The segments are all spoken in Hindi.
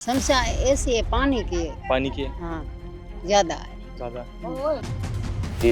समस्या ऐसी है पानी की है। पानी की है हाँ, ज्यादा है। ज़्यादा।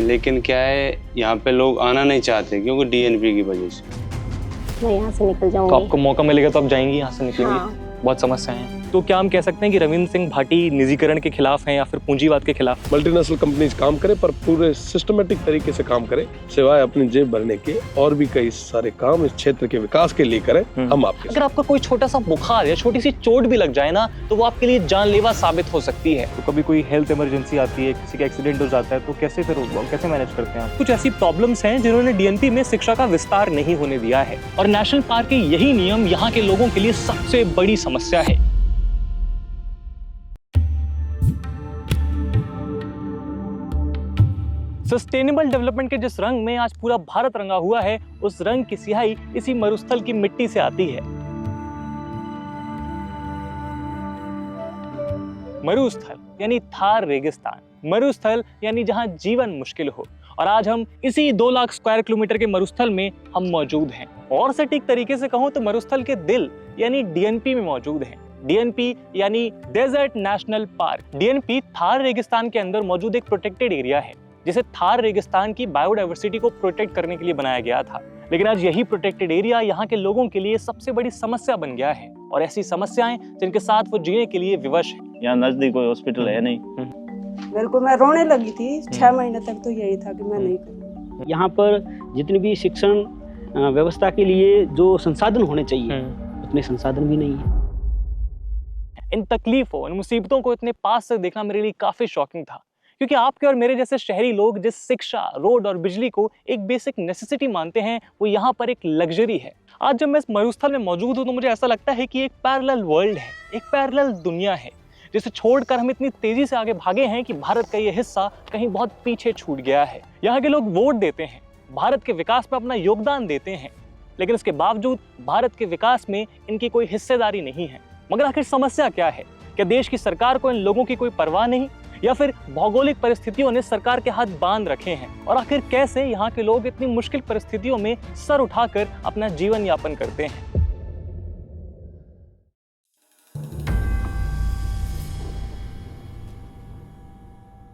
लेकिन क्या है, यहाँ पे लोग आना नहीं चाहते क्योंकि डीएनपी की वजह से। मैं यहाँ से निकल तो जाऊंगी। आपको मौका मिलेगा तो आप जाएंगी, यहाँ से निकलेंगी। हाँ। बहुत समस्याएं हैं। तो क्या हम कह सकते हैं कि रविंद्र सिंह भाटी निजीकरण के खिलाफ हैं या फिर पूंजीवाद के खिलाफ? मल्टीनेशनल कंपनीज काम करे पर पूरे सिस्टमेटिक तरीके से काम करे, सिवाय अपनी जेब भरने के और भी कई सारे काम इस क्षेत्र के विकास के लिए करें। हम आपके अगर आपका कोई छोटा सा बुखार या छोटी सी चोट भी लग जाए ना, तो वो आपके लिए जानलेवा साबित हो सकती है। तो कभी कोई हेल्थ इमरजेंसी आती है, किसी का एक्सीडेंट हो जाता है, तो कैसे फिर कैसे मैनेज करते हैं? कुछ ऐसी प्रॉब्लम्स हैं जिन्होंने डीएनपी में शिक्षा का विस्तार नहीं होने दिया है, और नेशनल पार्क के यही नियम यहाँ के लोगों के लिए सबसे बड़ी समस्या है। सस्टेनेबल डेवलपमेंट के जिस रंग में आज पूरा भारत रंगा हुआ है, उस रंग की सिहाई इसी मरुस्थल की मिट्टी से आती है। मरुस्थल यानी थार रेगिस्तान, मरुस्थल यानी जहां जीवन मुश्किल हो। और आज हम इसी 2 लाख स्क्वायर किलोमीटर के मरुस्थल में हम मौजूद हैं, और सटीक तरीके से कहूं तो मरुस्थल के दिल यानी डीएनपी में मौजूद हैं। डीएनपी यानी desert national park. DNP Thar रेगिस्तान के अंदर मौजूद एक प्रोटेक्टेड एरिया है, जिसे थार रेगिस्तान की बायोडायवर्सिटी को प्रोटेक्ट करने के लिए बनाया गया था। लेकिन आज यही प्रोटेक्टेड एरिया यहाँ के लोगों के लिए सबसे बड़ी समस्या बन गया है, और ऐसी समस्याएं जिनके साथ वो जीने के लिए विवश हैं। यहाँ नजदीक कोई हॉस्पिटल है नहीं। बिल्कुल, मैं रोने लगी थी। 6 महीने तक तो यही था कि मैं नहीं करूँगी। यहाँ पर जितनी भी शिक्षण व्यवस्था के लिए जो संसाधन होने चाहिए, उतने संसाधन भी नहीं है। इन तकलीफों, इन मुसीबतों को इतने पास से देखना मेरे लिए काफी शॉकिंग था, क्योंकि आपके और मेरे जैसे शहरी लोग जिस शिक्षा, रोड और बिजली को एक बेसिक नेसेसिटी मानते हैं, वो यहाँ पर एक लग्जरी है। आज जब मैं इस मरुस्थल में मौजूद हूँ तो मुझे ऐसा लगता है कि एक पैरेलल वर्ल्ड है, एक पैरेलल दुनिया है, जिसे छोड़कर हम इतनी तेजी से आगे भागे हैं कि भारत का ये हिस्सा कहीं बहुत पीछे छूट गया है। यहाँ के लोग वोट देते हैं, भारत के विकास में अपना योगदान देते हैं, लेकिन इसके बावजूद भारत के विकास में इनकी कोई हिस्सेदारी नहीं है। मगर आखिर समस्या क्या है? क्या देश की सरकार को इन लोगों की कोई परवाह नहीं, या फिर भौगोलिक परिस्थितियों ने सरकार के हाथ बांध रखे हैं? और आखिर कैसे यहाँ के लोग इतनी मुश्किल परिस्थितियों में सर उठाकर अपना जीवन यापन करते हैं?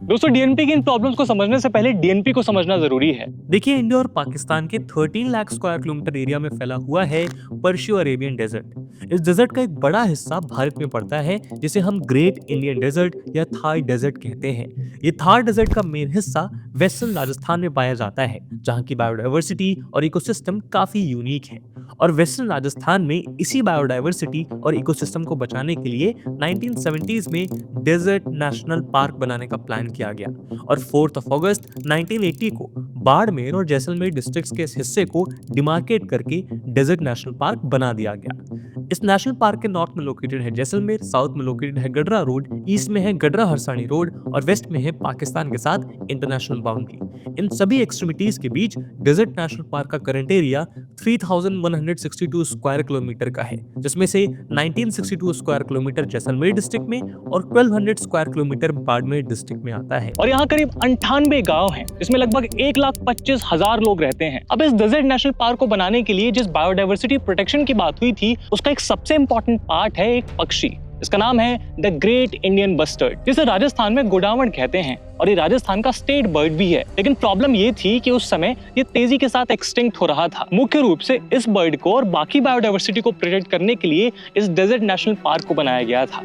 दोस्तों, डीएनपी की इन प्रॉब्लम्स को समझने से पहले डीएनपी को समझना जरूरी है। देखिए, इंडिया और पाकिस्तान के 13 लाख स्क्वायर किलोमीटर एरिया में फैला हुआ है पर्शियो अरेबियन डेजर्ट। इस डेजर्ट का एक बड़ा हिस्सा भारत में पड़ता है, जिसे हम ग्रेट इंडियन डेजर्ट या थार डेजर्ट कहते हैं। ये थार डेजर्ट का मेन हिस्सा वेस्टर्न राजस्थान में पाया जाता है, जहाँ की बायोडायवर्सिटी और इकोसिस्टम काफी यूनिक है। और वेस्टर्न राजस्थान में इसी बायोडायवर्सिटी और इकोसिस्टम को बचाने के लिए 1970s में डेजर्ट नेशनल पार्क बनाने का प्लान किया गया, और 4 अगस्त 1980 को बाड़मेर और जैसलमेर डिस्ट्रिक्ट्स के इस हिस्से को डिमार्केट करके डेजर्ट नेशनल पार्क बना दिया गया। इस नेशनल पार्क के नॉर्थ में लोकेटेड है जैसलमेर, साउथ में लोकेटेड है गडरा रोड, ईस्ट में है गडरा हरसाणी रोड, और वेस्ट में है पाकिस्तान के साथ इंटरनेशनल बाउंड्री। इन सभी एक्सट्रीमिटीज के बीच डेजर्ट नेशनल पार्क का करंट एरिया 3162 स्क्वायर किलोमीटर का है, जिसमें से 1962 स्क्वायर किलोमीटर जैसलमेर डिस्ट्रिक्ट में और 1200 स्क्वायर किलोमीटर बाड़मेर डिस्ट्रिक्ट में आता है। और यहाँ करीब 98 गांव हैं, जिसमें लगभग 1,25,000 लोग रहते हैं। अब इस डेजर्ट नेशनल पार्क को बनाने के लिए जिस बायोडायवर्सिटी प्रोटेक्शन की बात हुई थी, उसका एक सबसे इंपॉर्टेंट पार्ट है एक पक्षी। इसका नाम है द ग्रेट इंडियन बस्टर्ड, जिसे राजस्थान में गोडावण कहते हैं, और ये राजस्थान का स्टेट बर्ड भी है। लेकिन प्रॉब्लम ये थी कि उस समय ये तेजी के साथ एक्सटिंक्ट हो रहा था। मुख्य रूप से इस बर्ड को और बाकी बायोडायवर्सिटी को प्रोटेक्ट करने के लिए इस डेजर्ट नेशनल पार्क को बनाया गया था।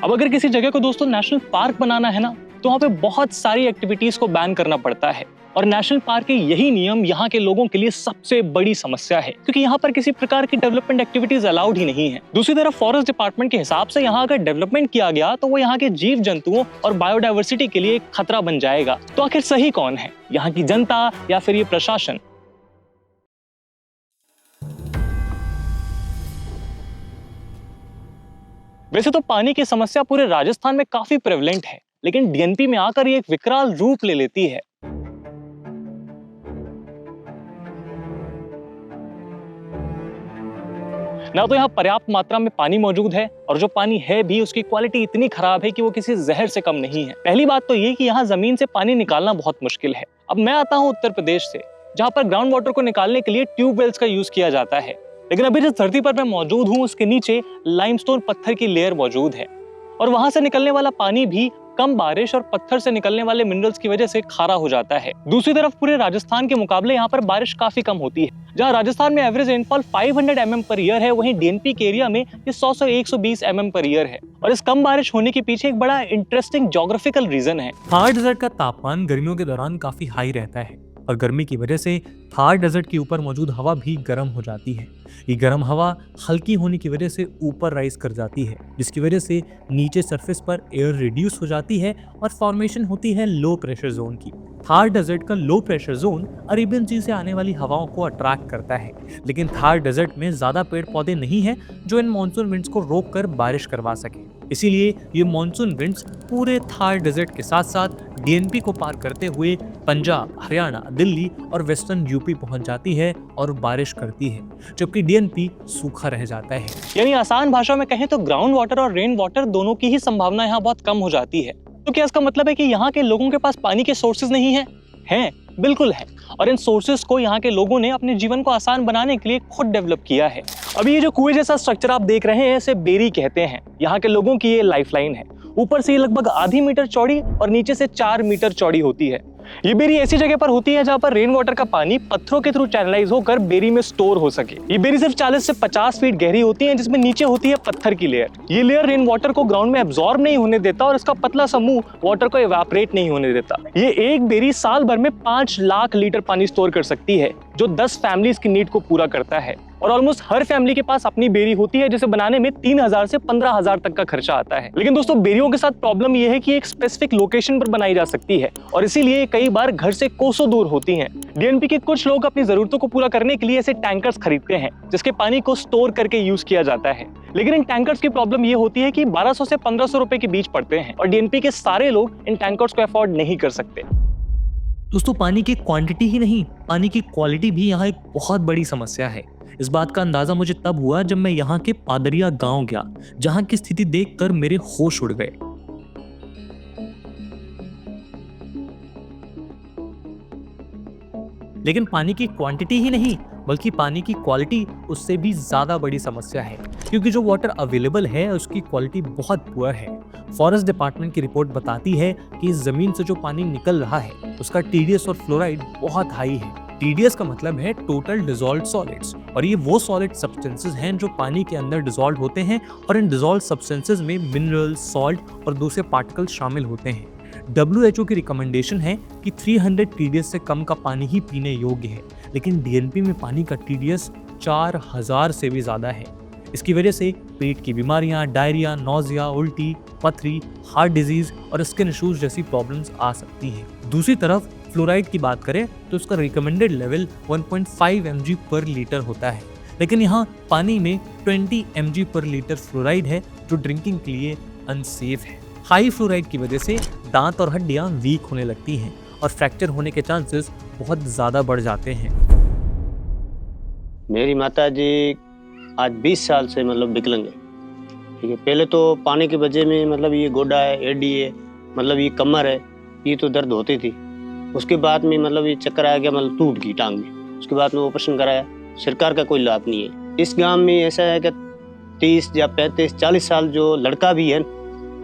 अब अगर किसी जगह को दोस्तों नेशनल पार्क बनाना है ना, तो वहाँ पे बहुत सारी एक्टिविटीज को बैन करना पड़ता है, और नेशनल पार्क के यही नियम यहाँ के लोगों के लिए सबसे बड़ी समस्या है, क्योंकि यहाँ पर किसी प्रकार की डेवलपमेंट एक्टिविटीज अलाउड ही नहीं है। दूसरी तरफ फॉरेस्ट डिपार्टमेंट के हिसाब से यहाँ अगर डेवलपमेंट किया गया तो वो यहाँ के जीव जंतुओं और बायोडायवर्सिटी के लिए एक खतरा बन जाएगा। तो आखिर सही कौन है, यहाँ की जनता या फिर ये प्रशासन? वैसे तो पानी की समस्या पूरे राजस्थान में काफी प्रेवलेंट है, लेकिन डीएनपी में आकर ये एक विकराल रूप ले लेती है। ना तो यहाँ पर्याप्त मात्रा में पानी मौजूद है, और जो पानी है भी उसकी क्वालिटी इतनी खराब है कि वो किसी जहर से कम नहीं है। पहली बात तो ये कि यहाँ जमीन से पानी निकालना बहुत मुश्किल है। अब मैं आता हूँ उत्तर प्रदेश से, जहाँ पर ग्राउंड वाटर को निकालने के लिए ट्यूबवेल्स का यूज किया जाता है। लेकिन अभी जिस धरती पर मैं मौजूद हूँ उसके नीचे लाइमस्टोन पत्थर की लेयर मौजूद है और वहां से निकलने वाला पानी भी कम बारिश और पत्थर से निकलने वाले मिनरल्स की वजह से खारा हो जाता है। दूसरी तरफ पूरे राजस्थान के मुकाबले यहाँ पर बारिश काफी कम होती है। जहाँ राजस्थान में average rainfall 500 mm per year है, वहीं डीएनपी के एरिया में ये 100 से 120 mm पर ईयर है। और इस कम बारिश होने के पीछे एक बड़ा इंटरेस्टिंग ज्योग्राफिकल रीजन है। थार डेजर्ट का तापमान गर्मियों के दौरान काफी हाई रहता है और गर्मी की वजह से थार डेजर्ट के ऊपर मौजूद हवा भी गर्म हो जाती है। ये गर्म हवा हल्की होने की वजह से ऊपर राइज कर जाती है, जिसकी वजह से नीचे सरफेस पर एयर रिड्यूस हो जाती है और फॉर्मेशन होती है लो प्रेशर जोन की। थार डेजर्ट का लो प्रेशर जोन अरेबियन सी से आने वाली हवाओं को अट्रैक्ट करता है, लेकिन थार डेजर्ट में ज्यादा पेड़ पौधे नहीं हैं जो इन मानसून विंड्स को रोक कर बारिश करवा सके। इसीलिए ये मानसून विंड्स पूरे थार डेजर्ट के साथ साथ डीएनपी को पार करते हुए पंजाब, हरियाणा, दिल्ली और वेस्टर्न यूपी पहुंच जाती है और बारिश करती है, जबकि डीएनपी सूखा रह जाता है। यानी आसान भाषा में कहें तो ग्राउंड वाटर और रेन वाटर दोनों की ही संभावना यहाँ बहुत कम हो जाती है। तो क्या इसका मतलब है कि यहाँ के लोगों के पास पानी के सोर्सेज नहीं है? हैं, बिल्कुल है। और इन सोर्सेज को यहाँ के लोगों ने अपने जीवन को आसान बनाने के लिए खुद डेवलप किया है। अभी ये जो कुएं जैसा स्ट्रक्चर आप देख रहे हैं इसे बेरी कहते हैं। यहाँ के लोगों की ये लाइफलाइन है। ऊपर से ये लगभग आधी मीटर चौड़ी और नीचे से 4 मीटर चौड़ी होती है। ये बेरी ऐसी जगह पर होती है जहाँ पर रेन वाटर का पानी पत्थरों के थ्रू चैनलाइज होकर बेरी में स्टोर हो सके। ये बेरी सिर्फ 40 से 50 फीट गहरी होती है, जिसमें नीचे होती है पत्थर की लेयर। ये लेयर रेन वाटर को ग्राउंड में एब्जॉर्ब नहीं होने देता और इसका पतला समूह वाटर को इवेपोरेट नहीं होने देता। ये एक बेरी साल भर में 5 लाख लीटर पानी स्टोर कर सकती है, जो 10 फैमिलीज की नीड को पूरा करता है। और ऑलमोस्ट हर फैमिली के पास अपनी बेरी होती है, जिसे बनाने में 3000 से 15000 तक का खर्चा आता है। लेकिन दोस्तों, बेरियों के साथ प्रॉब्लम यह है कि एक स्पेसिफिक लोकेशन पर बनाई जा सकती है और इसीलिए कई बार घर से कोसों दूर होती हैं। डीएनपी के कुछ लोग अपनी जरूरतों को पूरा करने के लिए ऐसे टैंकर्स खरीदते हैं, जिसके पानी को स्टोर करके यूज किया जाता है। लेकिन इन टैंकर्स की प्रॉब्लम ये होती है कि 1200 से 1500 रुपए के बीच पड़ते हैं और डीएनपी के सारे लोग इन टैंकर्स को अफोर्ड नहीं कर सकते। दोस्तों, पानी की क्वांटिटी ही नहीं, पानी की क्वालिटी भी यहाँ एक बहुत बड़ी समस्या है। इस बात का अंदाजा मुझे तब हुआ जब मैं यहाँ के पादरिया गांव गया, जहाँ की स्थिति देखकर मेरे होश उड़ गए। लेकिन पानी की क्वांटिटी ही नहीं बल्कि पानी की क्वालिटी उससे भी ज्यादा बड़ी समस्या है, क्योंकि जो वाटर अवेलेबल है उसकी क्वालिटी बहुत पुअर है। फॉरेस्ट डिपार्टमेंट की रिपोर्ट बताती है कि इस जमीन से जो पानी निकल रहा है उसका टीडीएस और फ्लोराइड बहुत हाई है। टीडीएस का मतलब है टोटल डिसॉल्व्ड सॉलिड्स, और ये वो सॉलिड सब्सटेंसेस हैं जो पानी के अंदर डिसॉल्व होते हैं और इन डिसॉल्व्ड सब्सटेंसेस में मिनरल्स, सॉल्ट और दूसरे पार्टिकल्स शामिल होते हैं। WHO की रिकमेंडेशन है कि 300 TDS से कम का पानी ही पीने योग्य है, लेकिन डीएनपी में पानी का TDS 4000 से भी ज्यादा है। इसकी वजह से पेट की बीमारियां, डायरिया, नौजिया, उल्टी, पथरी, हार्ट डिजीज और स्किन इश्यूज जैसी प्रॉब्लम्स आ सकती हैं। दूसरी तरफ फ्लोराइड की बात करें तो इसका रिकमेंडेड लेवल 1.5 mg पर लीटर होता है, लेकिन यहाँ पानी में 20 mg पर लीटर फ्लोराइड है, जो ड्रिंकिंग के लिए अनसेफ है। हाई फ्लोराइड की वजह से दांत और हड्डियां वीक होने लगती हैं और फ्रैक्चर होने के चांसेस बहुत ज़्यादा बढ़ जाते हैं। मेरी माता जी आज 20 साल से मतलब विकलांग है। ठीक है, पहले तो पानी की वजह में मतलब ये गोडा है, एडी है, मतलब ये कमर है, ये तो दर्द होती थी। उसके बाद में मतलब ये चक्कर आ गया, मतलब टूट गई टांग में। उसके बाद में ऑपरेशन कराया। सरकार का कोई लाभ नहीं है। इस गांव में ऐसा है कि 30 या 35, 40 साल जो लड़का भी है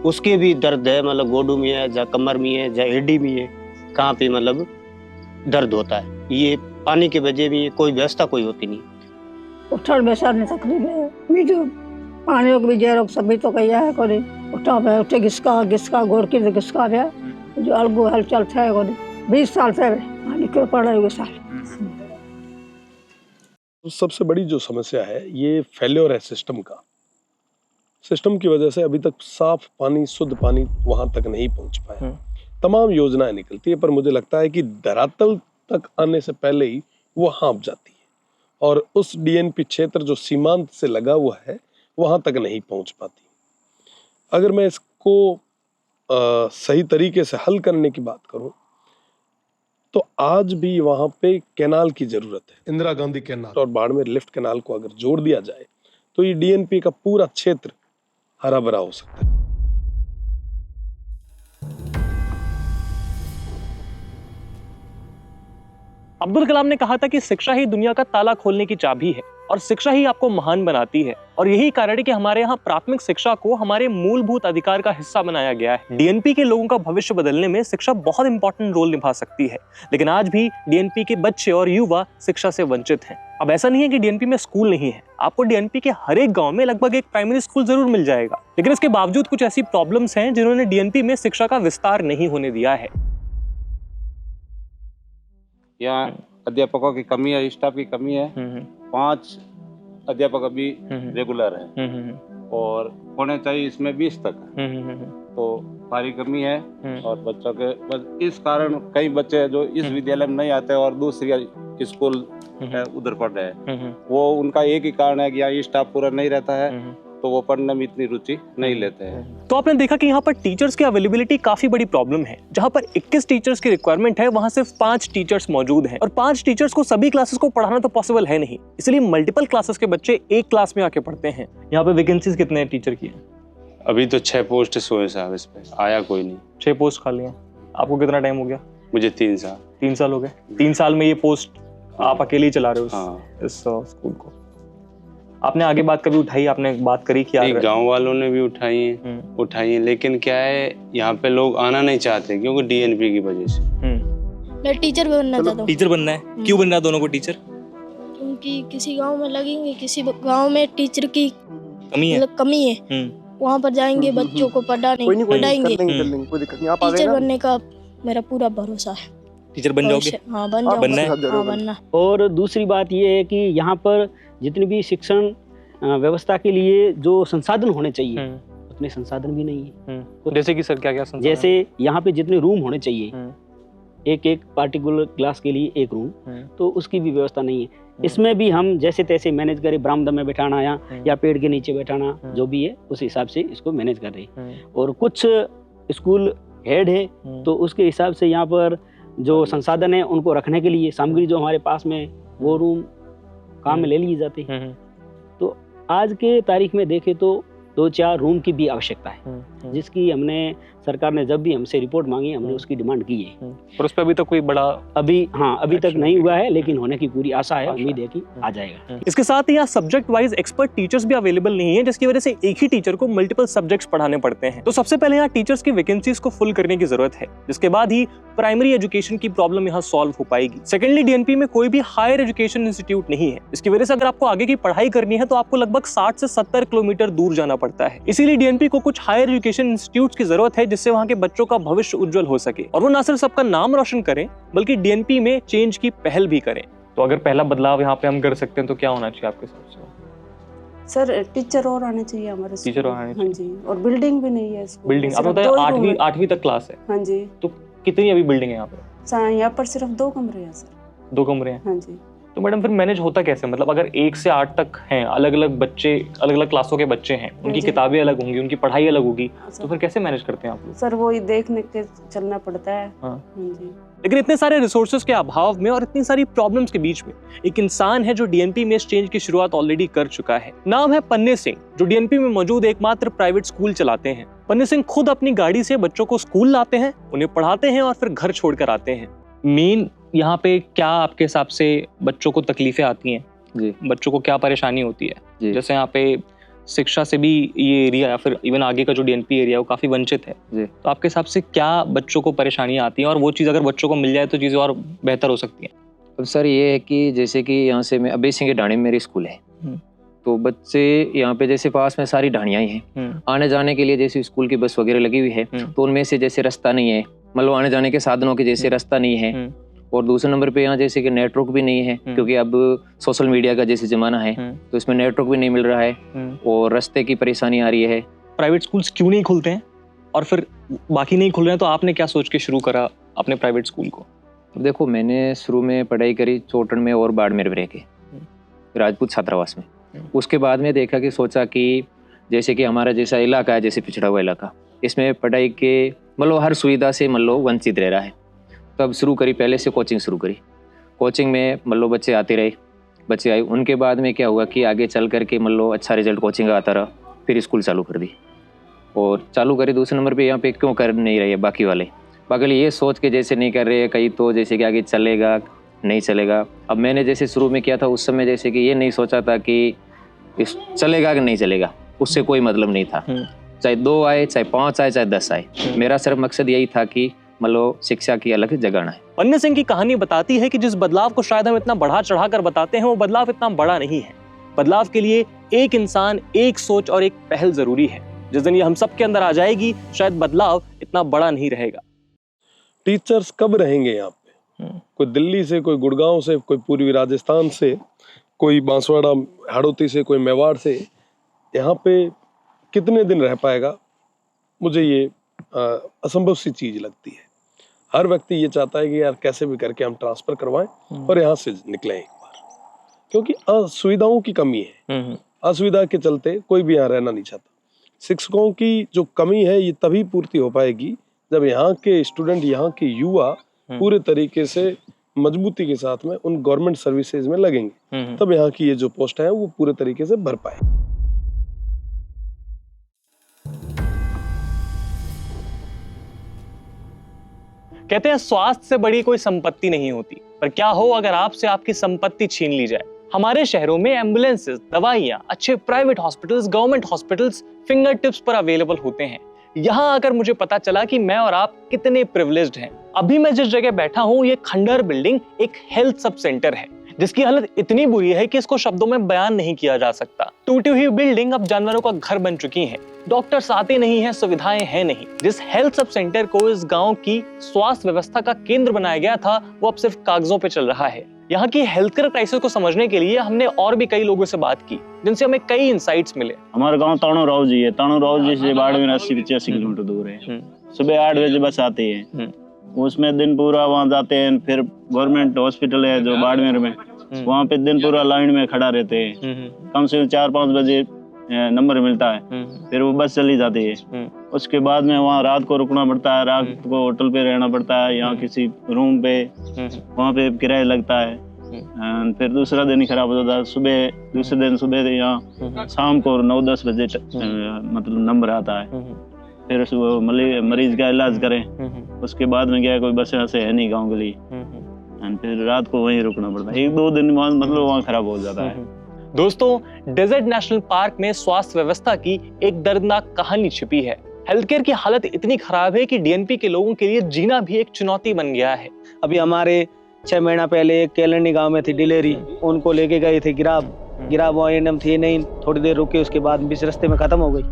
उसके भी दर्द है, मतलब गोडू में है, जहाँ कमर में है, जहाँ एडी में है, कहाँ पे मतलब दर्द होता है। ये पानी की वजह में कोई व्यवस्था कोई होती नहीं। उठर बेसाने तकलीफ है, बीजू पानी को भी जेरो सभी तो कहिया है कोई उठा पे उठे घिसका गोड़ की घिसका पे जो अलगो हलचल थे कोई 20 साल से पानी के पड़ा हुए साल। सबसे बड़ी जो समस्या है ये फेल्योर है सिस्टम का। सिस्टम की वजह से अभी तक साफ पानी, शुद्ध पानी वहां तक नहीं पहुंच पाया। तमाम योजनाएं निकलती है पर मुझे लगता है कि धरातल तक आने से पहले ही वो हाँप जाती है और उस डीएनपी क्षेत्र जो सीमांत से लगा हुआ है वहां तक नहीं पहुंच पाती। अगर मैं इसको सही तरीके से हल करने की बात करूं तो आज भी वहां पे कैनाल की जरूरत है। इंदिरा गांधी कैनाल और बाड़मेर लिफ्ट कैनाल को अगर जोड़ दिया जाए तो ये डीएनपी का पूरा क्षेत्र हरा भरा हो सकता है। अब्दुल कलाम ने कहा था कि शिक्षा ही दुनिया का ताला खोलने की चाबी है। और शिक्षा ही आपको महान बनाती है। और यही कारण है कि हमारे यहाँ प्राथमिक शिक्षा को हमारे मूलभूत अधिकार का हिस्सा बनाया गया है। डीएनपी के लोगों का भविष्य बदलने में शिक्षा बहुत इंपॉर्टेंट रोल निभा सकती है, लेकिन आज भी डीएनपी के बच्चे और युवा शिक्षा से वंचित हैं। अब ऐसा नहीं है कि डीएनपी में स्कूल नहीं है, आपको डीएनपी के हर एक गांव में लगभग एक प्राइमरी स्कूल जरूर मिल जाएगा, लेकिन इसके बावजूद कुछ ऐसी प्रॉब्लम्स हैं जिन्होंने डीएनपी में शिक्षा का विस्तार नहीं होने दिया है। यहाँ अध्यापकों की कमी है, स्टाफ की कमी है। 5 अध्यापक अभी रेगुलर है और होने चाहिए इसमें 20 तक, तो सारी कमी है। और बच्चों के बस इस कारण कई बच्चे जो इस विद्यालय में नहीं आते और दूसरी स्कूल उधर पढ़ रहे हैं, वो उनका एक ही कारण है कि यहाँ स्टाफ पूरा नहीं रहता है, तो वो पढ़ने में इतनी रुचि नहीं लेते हैं। तो आपने देखा कि यहाँ पर टीचर्स की अवेलेबिलिटी काफी बड़ी प्रॉब्लम है। जहाँ पर 21 टीचर्स की रिक्वायरमेंट है, वहाँ सिर्फ 5 टीचर्स मौजूद हैं और 5 टीचर्स को सभी क्लासेस को पढ़ाना तो पॉसिबल है नहीं, इसलिए मल्टीपल क्लासेस के बच्चे एक क्लास में आके पढ़ते हैं। यहाँ पे वैकेंसीज कितने हैं टीचर की? अभी तो 6 पोस्ट हुए साहब, इस पे आया कोई नहीं। 6 पोस्ट खाली हैं। आपको कितना टाइम हो गया? मुझे 3 साल। 3 साल हो गए। 3 साल में ये पोस्ट आप अकेले ही चला रहे हो? हाँ। इस स्कूल को आपने आगे बात कभी उठाई? आपने बात करी कि गांव वालों ने भी उठाई है, लेकिन क्या है यहाँ पे लोग आना नहीं चाहते क्योंकि डीएनपी की वजह से। मैं टीचर बनना चाहता हूँ। टीचर बनना है? क्यों बनना है दोनों को टीचर? क्योंकि किसी गांव में लगेंगे, किसी गांव में टीचर की कमी है, कमी है, वहाँ पर जाएंगे, बच्चों को पढ़ाएंगे। टीचर बनने का मेरा पूरा भरोसा है। टीचर बन जाओगे? हाँ, बन जाऊंगा। हाँ, बनना। और दूसरी बात ये है कि यहाँ पर जितनी भी शिक्षण व्यवस्था के लिए जो संसाधन होने चाहिए उतने संसाधन भी नहीं है। तो जैसे कि सर क्या संसाधन? जैसे यहाँ पे जितने रूम होने चाहिए, एक पार्टिकुलर क्लास के लिए एक रूम, तो उसकी भी व्यवस्था नहीं है। इसमें भी हम जैसे तैसे मैनेज करें, बरामदा में बैठाना या पेड़ के नीचे बैठाना, जो भी है उस हिसाब से इसको मैनेज कर रहे हैं। और कुछ स्कूल हेड है तो उसके हिसाब से यहाँ पर जो संसाधन है उनको रखने के लिए सामग्री जो हमारे पास में वो रूम काम में ले लिए जाते हैं। तो आज के तारीख में देखें तो 2-4 रूम की भी आवश्यकता है, जिसकी हमने सरकार ने जब भी हमसे रिपोर्ट मांगी हमने उसकी डिमांड की है। पर उस पर अभी तक कोई बड़ा अभी तक नहीं हुआ है, लेकिन होने की पूरी आशा है, उम्मीद है कि आ जाएगा। इसके साथ ही यहाँ सब्जेक्ट वाइज एक्सपर्ट टीचर्स भी अवेलेबल नहीं है, जिसकी वजह से एक ही टीचर को मल्टीपल सब्जेक्ट्स पढ़ाने पड़ते हैं। तो सबसे पहले यहाँ टीचर्स की वैकेंसीज को फुल करने की जरूरत है, जिसके बाद ही प्राइमरी एजुकेशन की प्रॉब्लम यहाँ सॉल्व हो पाएगी। सेकेंडली, डीएनपी में कोई भी हायर एजुकेशन इंस्टीट्यूट नहीं है, इसकी वजह से अगर आपको आगे की पढ़ाई करनी है तो आपको लगभग 60 से 70 किलोमीटर दूर जाना पड़ता है। इसीलिए डीएनपी को कुछ हायर एजुकेशन इंस्टीट्यूट्स की जरूरत है, जिससे वहाँ के बच्चों का भविष्य उज्जवल हो सके और वो न सिर्फ सबका नाम रोशन करें बल्कि डीएनपी में चेंज की पहल भी करें। तो अगर पहला बदलाव यहाँ पे हम कर सकते हैं तो क्या होना चाहिए आपके हिसाब से? सर टीचर और आने चाहिए हमारे। टीचर और आने चाहिए। हाँ जी, और बिल्डिंग भी नहीं है। बिल्डिंग आपको बताया 8वीं तक क्लास है। हाँ जी। तो कितनी अभी बिल्डिंग है यहाँ पे? यहाँ पर सिर्फ 2 कमरे हैं सर। 2 कमरे हैं? हाँ जी। तो मैडम फिर मैनेज होता कैसे? मतलब अगर 1 से 8 तक हैं, अलग अलग बच्चे, अलग अलग क्लासों के बच्चे हैं, उनकी किताबें अलग होंगी, उनकी पढ़ाई अलग होगी, तो फिर कैसे मैनेज करते हैं आप लोग? सर वो ही देखने के चलना पड़ता है। हाँ जी। लेकिन इतने सारे रिसोर्सेज के अभाव में और इतनी सारी प्रॉब्लम्स के बीच में एक इंसान है जो डीएनपी में इस चेंज की शुरुआत ऑलरेडी कर चुका है। नाम है पन्ने सिंह, जो डीएनपी में मौजूद एकमात्र प्राइवेट स्कूल चलाते हैं। पन्ने सिंह खुद अपनी गाड़ी से बच्चों को स्कूल लाते हैं, उन्हें पढ़ाते हैं और फिर घर छोड़कर आते हैं। मेन यहाँ पे क्या आपके हिसाब से बच्चों को तकलीफें आती हैं जी? बच्चों को क्या परेशानी होती है जी? जैसे यहाँ पे शिक्षा से भी ये एरिया या फिर इवन आगे का जो डीएनपी एरिया है वो काफी वंचित है जी। तो आपके हिसाब से क्या बच्चों को परेशानियां आती हैं और वो चीज़ अगर बच्चों को मिल जाए तो चीज़ें और बेहतर हो सकती हैं? अब सर ये है कि जैसे कि यहाँ से मैं अभी सिंह ढाणी में मेरी स्कूल है, तो बच्चे यहाँ पे जैसे पास में सारी ढाणियाँ ही हैं, आने जाने के लिए जैसे स्कूल की बस वगैरह लगी हुई है, तो उनमें से जैसे रास्ता नहीं है, मतलब आने जाने के साधनों के जैसे रास्ता नहीं है। और दूसरे नंबर पे यहाँ जैसे कि नेटवर्क भी नहीं है, क्योंकि अब सोशल मीडिया का जैसे जमाना है तो इसमें नेटवर्क भी नहीं मिल रहा है और रास्ते की परेशानी आ रही है। प्राइवेट स्कूल्स क्यों नहीं खुलते हैं और फिर बाकी नहीं खुल रहे हैं, तो आपने क्या सोच के शुरू करा अपने प्राइवेट स्कूल को? देखो, मैंने शुरू में पढ़ाई करी चोटन में और बाड़मेर में रह के राजपूत छात्रावास में। उसके बाद में देखा कि सोचा कि जैसे कि हमारा जैसा इलाका है, जैसे पिछड़ा हुआ इलाका, इसमें पढ़ाई के मतलब हर सुविधा से मतलब वंचित रह रहा है। तब शुरू करी, पहले से कोचिंग शुरू करी। कोचिंग में मतलब बच्चे आते रहे, बच्चे आए, उनके बाद में क्या हुआ कि आगे चल करके मतलब अच्छा रिजल्ट कोचिंग का आता रहा, फिर स्कूल चालू कर दी और चालू करी। दूसरे नंबर पे यहाँ पे क्यों कर नहीं रहे बाकी वाले ये सोच के जैसे नहीं कर रहे, कहीं तो जैसे कि आगे चलेगा नहीं चलेगा। अब मैंने जैसे शुरू में किया था उस समय जैसे कि ये नहीं सोचा था कि इस चलेगा कि नहीं चलेगा, उससे कोई मतलब नहीं था। चाहे 2 आए, चाहे 5 आए, चाहे 10 आए, मेरा सिर्फ मकसद यही था कि मतलब शिक्षा की अलग जगह है। पन्ने सिंह की कहानी बताती है कि जिस बदलाव को शायद हम इतना बढ़ा चढ़ा कर बताते हैं वो बदलाव इतना बड़ा नहीं है। बदलाव के लिए एक इंसान, एक सोच और एक पहल जरूरी है। जिस दिन ये हम सब के अंदर आ जाएगी शायद बदलाव इतना बड़ा नहीं रहेगा। टीचर्स कब रहेंगे यहाँ पे? कोई दिल्ली से, कोई गुड़गांव से, कोई पूर्वी राजस्थान से, कोई बांसवाड़ा हाड़ौती से, कोई मेवाड़ से, यहाँ पे कितने दिन रह पाएगा? मुझे ये असंभव सी चीज लगती है। हर व्यक्ति ये चाहता है कि यार कैसे भी करके हम ट्रांसफर करवाएं और यहाँ से निकलें एक बार, क्योंकि असुविधाओं की कमी है। असुविधा के चलते कोई भी यहाँ रहना नहीं चाहता। शिक्षकों की जो कमी है ये तभी पूर्ति हो पाएगी जब यहाँ के स्टूडेंट, यहाँ के युवा पूरे तरीके से मजबूती के साथ में उन गवर्नमेंट सर्विसेज में लगेंगे, तब यहाँ की ये जो पोस्ट है वो पूरे तरीके से भर पाए। कहते हैं स्वास्थ्य से बड़ी कोई संपत्ति नहीं होती, पर क्या हो अगर आपसे आपकी संपत्ति छीन ली जाए। हमारे शहरों में एम्बुलेंसेस, दवाइयाँ, अच्छे private hospitals, government hospitals finger tips पर अवेलेबल होते हैं। यहाँ आकर मुझे पता चला कि मैं और आप कितने प्रिविलेज्ड हैं। अभी मैं जिस जगह बैठा हूँ ये खंडहर बिल्डिंग एक हेल्थ सब सेंटर है, जिसकी हालत इतनी बुरी है कि इसको शब्दों में बयान नहीं किया जा सकता। टूटी हुई बिल्डिंग अब जानवरों का घर बन चुकी है। डॉक्टर्स आते नहीं हैं, सुविधाएं हैं नहीं। जिस हेल्थ सब सेंटर को इस गांव की स्वास्थ्य व्यवस्था का केंद्र बनाया गया था वो अब सिर्फ कागजों पे चल रहा है। यहाँ की हेल्थ केयर क्राइसिस को समझने के लिए हमने और भी कई लोगों से बात की, जिनसे हमें कई इंसाइट्स मिले। हमारा गांव ताणू राव जी है। ताणू राव जी से बाड़मेर 80-85 किलोमीटर दूर है। सुबह 8 बजे बस आती है, उसमें दिन पूरा वहाँ जाते हैं। फिर गवर्नमेंट हॉस्पिटल है जो बाड़मेर में, वहाँ पे दिन पूरा लाइन में खड़ा रहते हैं। कम से कम 4-5 बजे नंबर मिलता है, फिर वो बस चली जाती है। उसके बाद में वहाँ रात को रुकना पड़ता है, रात को होटल पे रहना पड़ता है, यहाँ किसी रूम पे, वहाँ पे किराया लगता है। फिर दूसरा दिन ही खराब हो जाता है। सुबह दूसरे दिन सुबह यहाँ शाम को 9-10 बजे मतलब नंबर आता है। फिर मरीज का इलाज करें, उसके बाद में क्या कोई बस ऐसे है नहीं गाँव के लिए, फिर रात को वहीं रुकना पड़ता है। 1-2 दिन मतलब वहाँ खराब हो जाता है। दोस्तों, डेजर्ट नेशनल पार्क में स्वास्थ्य व्यवस्था की एक दर्दनाक कहानी छिपी है। हेल्थ केयर की हालत इतनी खराब है कि डीएनपी के लोगों के लिए जीना भी एक चुनौती बन गया है। अभी हमारे 6 महीना पहले एक केलनी गांव में थी डिलीवरी, उनको लेके गए थे गिराब वहाँ एनएम थी नहीं, थोड़ी देर रुके, उसके बाद बीच रास्ते में खत्म हो गई।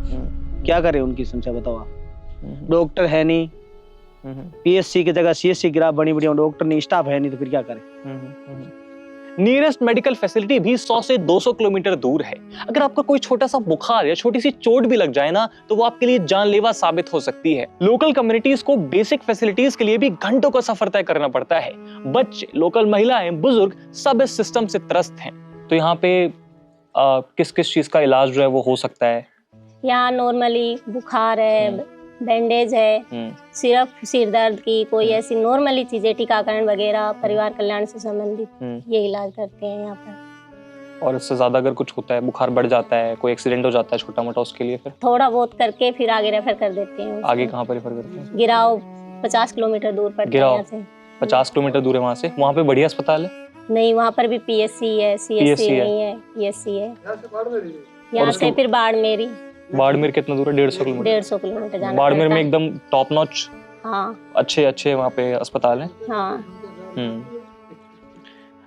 क्या करें उनकी समस्या बताओ आप। डॉक्टर है नहीं, पीएससी की जगह सीएससी गिराब बनी बढ़िया डॉक्टर नहीं, स्टाफ है नहीं, तो फिर क्या करें। नियरेस्ट मेडिकल फैसिलिटी भी 100 से 200 किलोमीटर दूर है। अगर आपका कोई छोटा सा बुखार या छोटी सी चोट भी लग जाए ना, तो वो आपके लिए जानलेवा साबित हो सकती है। लोकल कम्युनिटीज को बेसिक फैसिलिटीज के लिए भी घंटों का सफर तय करना पड़ता है। बच्चे, लोकल महिलाएं, बुजुर्ग सब इस सिस्टम से त्रस्त हैं। तो यहाँ पे किस किस चीज का इलाज जो है वो हो सकता है? यहाँ नॉर्मली बुखार है, बैंडेज है, सिर्फ सिर दर्द की कोई ऐसी नॉर्मली चीजें, टीकाकरण वगैरह, परिवार कल्याण से संबंधित ये इलाज करते हैं यहाँ पर। और इससे ज्यादा अगर कुछ होता है, बुखार बढ़ जाता है, कोई एक्सीडेंट हो जाता है छोटा मोटा, उसके लिए फिर थोड़ा बहुत करके फिर आगे रेफर कर देते हैं। आगे कहाँ पर रेफर करते हैं? गिराव 50 किलोमीटर दूर पड़ता है यहाँ से। 50 किलोमीटर दूर है वहाँ से। वहाँ पे बढ़िया अस्पताल है? नहीं, वहाँ पर भी पीएससी है, सीएससी नहीं है, पीएससी है। यहाँ से फिर बाड़मेर कितना दूर है? 150 किलोमीटर। 150 किलोमीटर जाना। बाड़मेर में एकदम टॉप नॉच, हाँ, अच्छे वहाँ पे अस्पताल हैं। हाँ।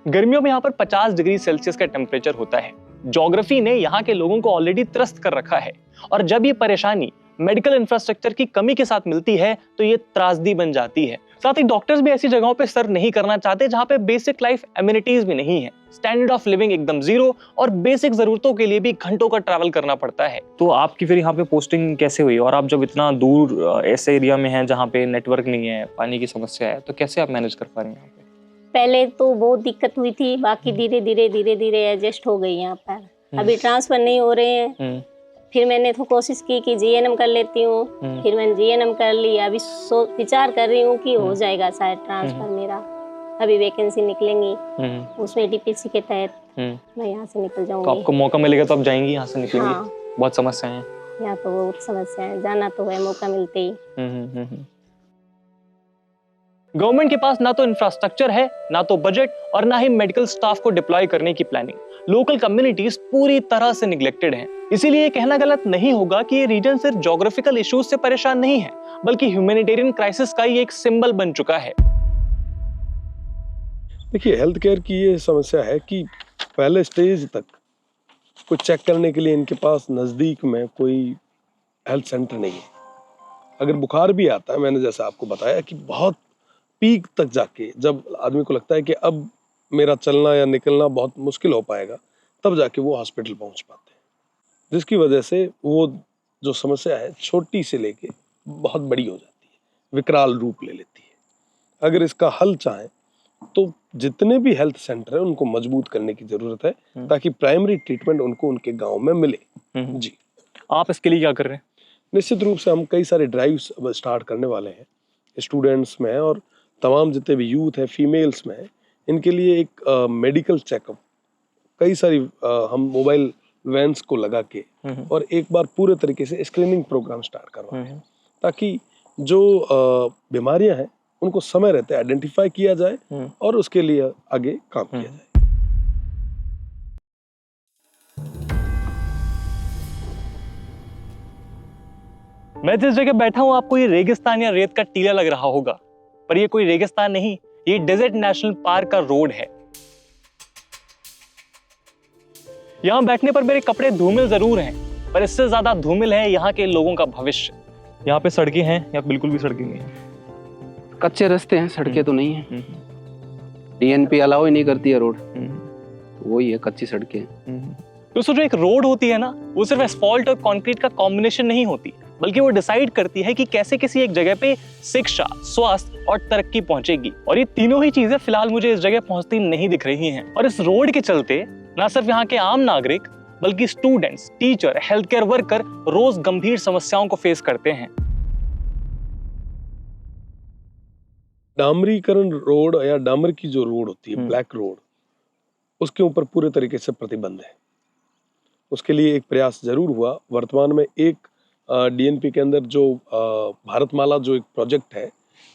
गर्मियों में यहाँ पर 50 डिग्री सेल्सियस का टेम्परेचर होता है। ज्योग्राफी ने यहाँ के लोगों को ऑलरेडी त्रस्त कर रखा है, और जब ये परेशानी मेडिकल इंफ्रास्ट्रक्चर की कमी के साथ मिलती है तो ये त्रासदी बन जाती है। साथ ही डॉक्टर्स भी ऐसी जगहों पे सर्व नहीं करना चाहते जहाँ पे बेसिक लाइफ एमिनिटीज भी नहीं है, स्टैंडर्ड ऑफ लिविंग एकदम जीरो, और बेसिक जरूरतों के लिए भी घंटों का ट्रैवल करना पड़ता है। तो आपकी फिर यहाँ पे पोस्टिंग कैसे हुई? और आप जब इतना दूर ऐसे एरिया में हैं जहाँ पे नेटवर्क नहीं है, पानी की समस्या है, तो कैसे आप मैनेज कर पा रहे हैं यहाँ पे? पहले तो बहुत दिक्कत हुई थी, बाकी धीरे धीरे एडजस्ट हो गई यहाँ पर। अभी ट्रांसफर नहीं हो रहे हैं। फिर मैंने तो कोशिश की कि जीएनएम कर लेती हूँ, फिर मैंने जीएनएम कर लिया। अभी विचार कर रही हूँ कि हो जाएगा शायद ट्रांसफर मेरा। अभी वैकेंसी निकलेंगी, उसमें डीपीसी के तहत मैं यहाँ से निकल जाऊंगी। तो आपको मौका मिलेगा तो आप जाएंगी, यहाँ से निकलेंगी? हाँ। बहुत समस्या है यहाँ तो बहुत समस्या है, जाना तो है मौका मिलते ही। गवर्नमेंट के पास ना तो इंफ्रास्ट्रक्चर है, ना तो बजट और ना ही मेडिकल स्टाफ को डिप्लॉय करने की प्लानिंग। लोकल कम्युनिटीज पूरी तरह से निग्लेक्टेड हैं। इसीलिए ये कहना गलत नहीं होगा कि ये रीजन सिर्फ ज्योग्राफिकल इश्यूज से परेशान नहीं है, बल्कि ह्यूमैनिटेरियन क्राइसिस का ही एक सिंबल बन चुका है। देखिए, हेल्थ केयर की ये समस्या है कि पहले स्टेज तक कोई चेक करने के लिए इनके पास नज़दीक में कोई हेल्थ सेंटर नहीं है। अगर बुखार भी आता है, मैंने जैसा आपको बताया कि बहुत पीक तक जाके जब आदमी को लगता है कि अब मेरा चलना या निकलना बहुत मुश्किल हो पाएगा, तब जाके वो हॉस्पिटल पहुंच पाते हैं, जिसकी वजह से वो जो समस्या है छोटी से लेके बहुत बड़ी हो जाती है, विकराल रूप ले लेती है। अगर इसका हल चाहें तो जितने भी हेल्थ सेंटर है उनको मजबूत करने की जरूरत है, ताकि प्राइमरी ट्रीटमेंट उनको उनके गांव में मिले। जी, आप इसके लिए क्या कर रहे हैं? निश्चित रूप से हम कई सारे ड्राइव्स अब स्टार्ट करने वाले हैं, स्टूडेंट्स में और तमाम जितने भी यूथ है, फीमेल्स में है, इनके लिए एक मेडिकल चेकअप, कई सारी हम मोबाइल वैन्स को लगा के और एक बार पूरे तरीके से स्क्रीनिंग प्रोग्राम स्टार्ट करवा रहे हैं, ताकि जो बीमारियां हैं उनको समय रहते आइडेंटिफाई किया जाए और उसके लिए आगे काम किया जाए। मैं जिस जगह बैठा हूं आपको ये रेगिस्तान या रेत का टीला लग रहा होगा, पर ये कोई रेगिस्तान नहीं, ये डेजर्ट नेशनल पार्क का रोड है। यहां बैठने पर मेरे कपड़े धूमिल जरूर हैं, पर इससे ज्यादा धूमिल है यहाँ के लोगों का भविष्य। यहाँ पे सड़कें हैं या बिल्कुल भी सड़कें नहीं है? कच्चे रास्ते हैं, सड़कें तो नहीं है। डीएनपी अलाउ ही नहीं करती है रोड, वही है, कच्ची सड़कें। दोस्तों, जो एक रोड होती है ना, वो सिर्फ एस्फॉल्ट और कंक्रीट का कॉम्बिनेशन नहीं होती, बल्कि वो डिसाइड करती है कि कैसे किसी एक जगह पे शिक्षा, स्वास्थ्य और तरक्की पहुंचेगी। और ये तीनों ही चीजें फिलहाल मुझे इस जगह पहुंचती नहीं दिख रही हैं। और इस रोड के चलते ना सिर्फ यहाँ के आम नागरिक, बल्कि students, teacher, health care worker रोज गंभीर समस्याओं को फेस करते हैं। डामरीकरण रोड या डामर की जो रोड होती है, ब्लैक रोड, उसके ऊपर पूरे तरीके से प्रतिबंध है। उसके लिए एक प्रयास जरूर हुआ। वर्तमान में एक डीएनपी के अंदर जो भारतमाला जो एक प्रोजेक्ट है,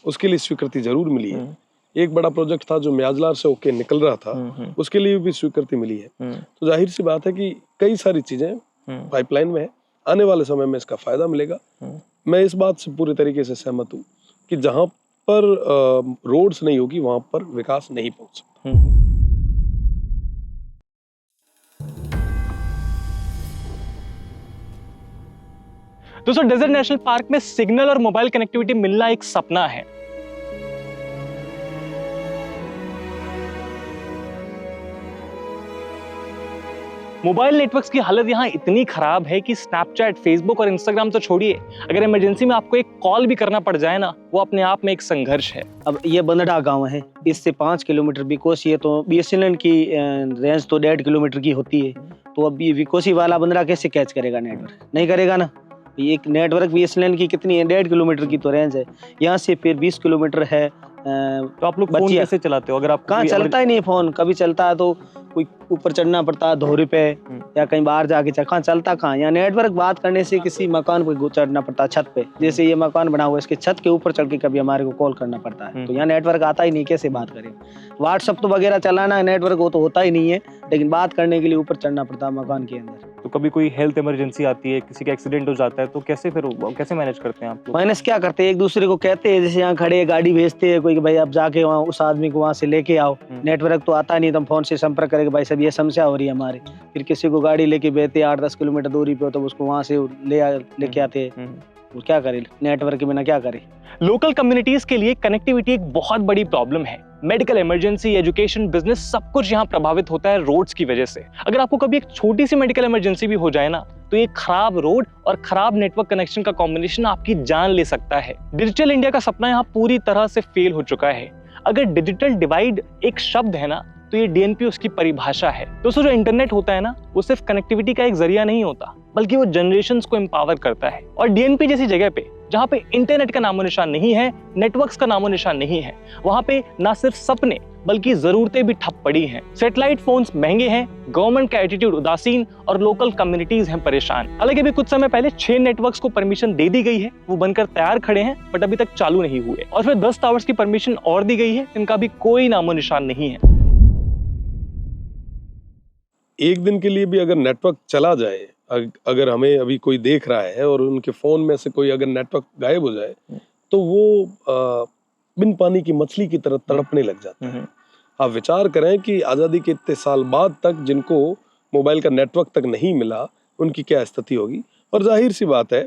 उसके लिए स्वीकृति जरूर मिली है। एक बड़ा प्रोजेक्ट था जो म्याजलार से होके निकल रहा था, उसके लिए भी स्वीकृति मिली है। तो जाहिर सी बात है कि कई सारी चीजें पाइपलाइन में है, आने वाले समय में इसका फायदा मिलेगा। मैं इस बात से पूरे तरीके से सहमत हूँ कि जहां पर रोड्स नहीं होगी वहां पर विकास नहीं पहुंच सकता। दोस्तों, डेजर्ट नेशनल पार्क में सिग्नल और मोबाइल कनेक्टिविटी मिलना एक सपना है। मोबाइल नेटवर्क्स की हालत यहाँ इतनी खराब है कि स्नैपचैट, फेसबुक और इंस्टाग्राम तो छोड़िए, अगर इमरजेंसी में आपको एक कॉल भी करना पड़ जाए ना, वो अपने आप में एक संघर्ष है। अब ये बंदड़ा गांव है, इससे 5 किलोमीटर बिकोसी है, तो बीएसएनएल की रेंज तो 1.5 किलोमीटर की होती है। तो अब ये बिकोसी वाला बंदड़ा कैसे कैच करेगा नेटवर्क? नहीं करेगा ना। एक नेटवर्क बीएसएनएल की कितनी है? 1.5 किलोमीटर की तो रेंज है, यहाँ से फिर 20 किलोमीटर है। तो आप लोग फोन कैसे चलाते हो? अगर आप कहाँ चलता ही नहीं फोन, कभी चलता है तो कोई ऊपर चढ़ना पड़ता है धोरे पे, या कहीं बाहर जाके कहाँ चलता कहाँ। यहाँ नेटवर्क बात करने से किसी मकान पे चढ़ना पड़ता है, छत पे। जैसे ये मकान बना हुआ है, इसके छत के ऊपर चढ़ के कभी हमारे को कॉल करना पड़ता है। तो यहाँ नेटवर्क आता ही नहीं, कैसे बात करें? व्हाट्सएप तो वगैरह चलाना है, नेटवर्क वो तो होता ही नहीं है, लेकिन बात करने के लिए ऊपर चढ़ना पड़ता है मकान के अंदर। तो कभी कोई हेल्थ इमरजेंसी आती है, किसी का एक्सीडेंट हो जाता है, तो कैसे फिर कैसे मैनेज करते हैं आप लोग? मैनेज क्या करते हैं, एक दूसरे को कहते हैं, जैसे यहाँ खड़े गाड़ी भेजते हैं कोई कि भाई आप जाके वहाँ उस आदमी को वहाँ से लेके आओ। नेटवर्क तो आता नहीं, तो हम फोन से संपर्क करेंगे, भाई सब ये समस्या हो रही है हमारी। फिर किसी को गाड़ी लेके भेजते 8-10 किलोमीटर दूरी पे, तो उसको वहाँ से लेके आते हैं। क्या करें, नेटवर्क के बिना क्या करें? लोकल कम्युनिटीज के लिए कनेक्टिविटी एक बहुत बड़ी प्रॉब्लम है। मेडिकल इमरजेंसी, एजुकेशन, बिजनेस, सब कुछ यहाँ प्रभावित होता है रोड्स की वजह से। अगर आपको कभी एक छोटी सी मेडिकल इमरजेंसी भी हो जाए ना, तो ये खराब रोड और खराब नेटवर्क कनेक्शन का कॉम्बिनेशन आपकी जान ले सकता है। डिजिटल इंडिया का सपना यहाँ पूरी तरह से फेल हो चुका है। अगर डिजिटल डिवाइड एक शब्द है ना, तो ये डीएनपी उसकी परिभाषा है। दोस्तों, जो इंटरनेट होता है ना, वो सिर्फ कनेक्टिविटी का एक जरिया नहीं होता, बल्कि वो जनरेशंस को एम्पावर करता है। और डीएनपी जैसी जगह पे, जहाँ पे इंटरनेट का नामो निशान नहीं है, नेटवर्क्स का नामो निशान नहीं है, वहाँ पे ना सिर्फ सपने बल्कि जरूरतें भी ठप पड़ी हैं। सैटेलाइट फोन्स महंगे हैं, गवर्नमेंट का एटीट्यूड उदासीन और लोकल कम्युनिटीज हैं परेशान। हालांकि अभी कुछ समय पहले 6 नेटवर्क्स को परमिशन दे दी गई है, वो बनकर तैयार खड़े हैं बट अभी तक चालू नहीं हुए। और फिर 10 टावर्स की परमिशन और दी गई है, इनका भी कोई नामो निशान नहीं है। एक दिन के लिए भी अगर नेटवर्क चला जाए, अगर हमें अभी कोई देख रहा है और उनके फोन में से कोई अगर नेटवर्क गायब हो जाए तो वो बिन पानी की मछली की तरह तड़पने लग जाता है। आप विचार करें कि आज़ादी के इतने साल बाद तक जिनको मोबाइल का नेटवर्क तक नहीं मिला, उनकी क्या स्थिति होगी। और जाहिर सी बात है,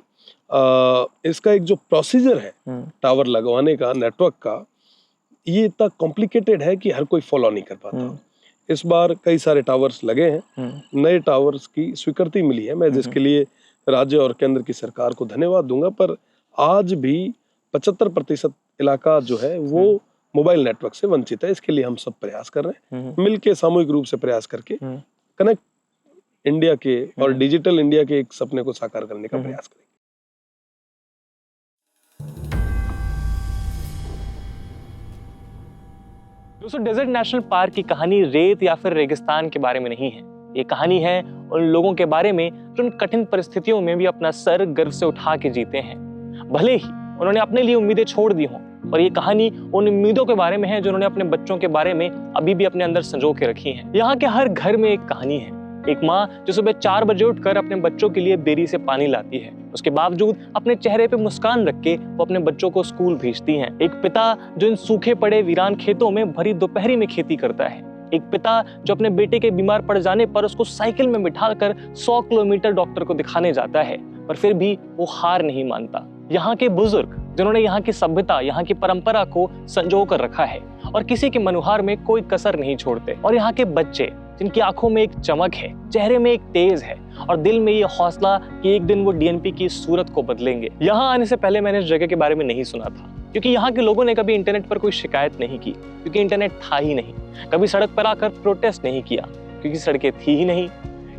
इसका एक जो प्रोसीजर है टावर लगवाने का, नेटवर्क का, ये इतना कॉम्प्लिकेटेड है कि हर कोई फॉलो नहीं कर पाता। इस बार कई सारे टावर्स लगे हैं, नए टावर्स की स्वीकृति मिली है, मैं जिसके लिए राज्य और केंद्र की सरकार को धन्यवाद दूंगा। पर आज भी 75% इलाका जो है वो मोबाइल नेटवर्क से वंचित है। इसके लिए हम सब प्रयास कर रहे हैं, मिलके सामूहिक रूप से प्रयास करके कनेक्ट इंडिया के और डिजिटल इंडिया के एक सपने को साकार करने का प्रयास करेंगे। दोस्तों, डेजर्ट नेशनल पार्क की कहानी रेत या फिर रेगिस्तान के बारे में नहीं है। ये कहानी है उन लोगों के बारे में जो उन कठिन परिस्थितियों में भी अपना सर गर्व से उठा के जीते हैं, भले ही उन्होंने अपने लिए उम्मीदें छोड़ दी हों। और ये कहानी उन उम्मीदों के बारे में है जो उन्होंने अपने बच्चों के बारे में अभी भी अपने अंदर संजो के रखी हैं। यहाँ के हर घर में एक कहानी है। एक माँ जो सुबह 4 बजे उठकर अपने बच्चों के लिए बेरी से पानी लाती है, उसके बावजूद अपने चेहरे पे मुस्कान रख के वो अपने बच्चों को स्कूल भेजती हैं। एक पिता जो इन सूखे पड़े वीरान खेतों में भरी दोपहरी में खेती करता है। एक पिता जो अपने बेटे के बीमार पड़ जाने पर उसको साइकिल में बिठाकर 100 किलोमीटर डॉक्टर को दिखाने जाता है, पर फिर भी वो हार नहीं मानता। यहाँ के बुजुर्ग जिन्होंने यहाँ की सभ्यता, यहाँ की परंपरा को संजो कर रखा है और किसी के मनुहार में कोई कसर नहीं छोड़ते। और यहाँ के बच्चे जिनकी आंखों में एक चमक है, चेहरे में एक तेज है और दिल में ये हौसला कि एक दिन वो डीएनपी की सूरत को बदलेंगे। यहाँ आने से पहले मैंने इस जगह के बारे में नहीं सुना था, क्योंकि यहाँ के लोगों ने कभी इंटरनेट पर कोई शिकायत नहीं की, क्योंकि इंटरनेट था ही नहीं। कभी सड़क पर आकर प्रोटेस्ट नहीं किया, क्योंकि सड़कें थी ही नहीं।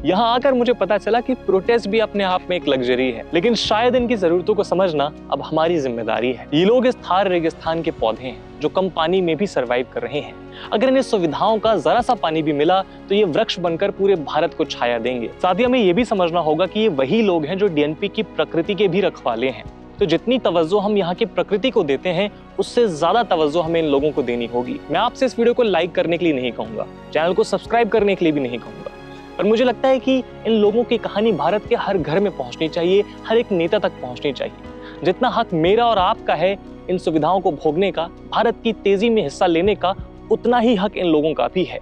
यहाँ आकर मुझे पता चला कि प्रोटेस्ट भी अपने आप में एक लग्जरी है, लेकिन शायद इनकी जरूरतों को समझना अब हमारी जिम्मेदारी है। ये लोग इस थार रेगिस्तान के पौधे हैं जो कम पानी में भी सरवाइव कर रहे हैं। अगर इन्हें सुविधाओं का जरा सा पानी भी मिला तो ये वृक्ष बनकर पूरे भारत को छाया देंगे। साथ ही हमें ये भी समझना होगा कि ये वही लोग हैं जो डीएनपी की प्रकृति के भी रखवाले हैं। तो जितनी तवज्जो हम यहाँ की प्रकृति को देते हैं, उससे ज्यादा तवज्जो हमें इन लोगों को देनी होगी। मैं आपसे इस वीडियो को लाइक करने के लिए नहीं कहूंगा, चैनल को सब्सक्राइब करने के लिए भी नहीं कहूंगा, पर मुझे लगता है कि इन लोगों की कहानी भारत के हर घर में पहुंचनी चाहिए, हर एक नेता तक पहुंचनी चाहिए। जितना हक मेरा और आपका है इन सुविधाओं को भोगने का, भारत की तेजी में हिस्सा लेने का, उतना ही हक इन लोगों का भी है।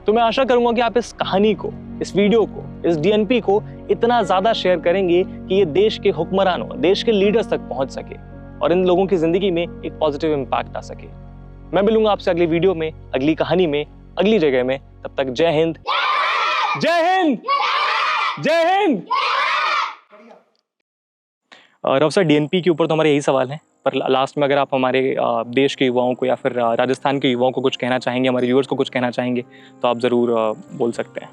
तो मैं आशा करूंगा कि आप इस कहानी को, इस वीडियो को, इस डीएनपी को इतना ज्यादा शेयर करेंगे कि ये देश के हुक्मरानों, देश के लीडर्स तक पहुंच सके और इन लोगों की जिंदगी में एक पॉजिटिव इम्पैक्ट आ सके। मैं मिलूंगा आपसे अगली वीडियो में, अगली कहानी में, अगली जगह में। तब तक जय हिंद, जय हिंद, जय हिंद। राव सर, डीएनपी के ऊपर तो हमारे यही सवाल हैं, पर लास्ट में अगर आप हमारे देश के युवाओं को या फिर राजस्थान के युवाओं को कुछ कहना चाहेंगे, हमारे व्यूअर्स को कुछ कहना चाहेंगे, तो आप जरूर बोल सकते हैं।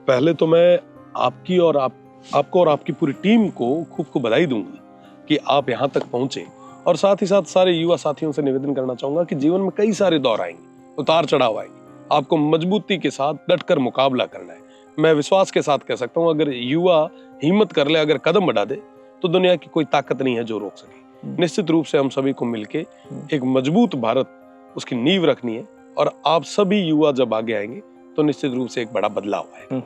पहले तो मैं आपको और आपकी पूरी टीम को खूब बधाई दूंगा कि आप यहाँ तक पहुंचे। और साथ ही साथ सारे युवा साथियों से निवेदन करना चाहूंगा कि जीवन में कई सारे दौर आएंगे, उतार चढ़ाव आएंगे, आपको मजबूती के साथ डटकर मुकाबला करना है। मैं विश्वास के साथ कह सकता हूँ, अगर युवा हिम्मत कर ले, अगर कदम बढ़ा दे, तो दुनिया की कोई ताकत नहीं है जो रोक सके। निश्चित रूप से हम सभी को मिलके एक मजबूत भारत, उसकी नींव रखनी है। और आप सभी युवा जब आगे आएंगे तो निश्चित रूप से एक बड़ा बदलाव आएगा।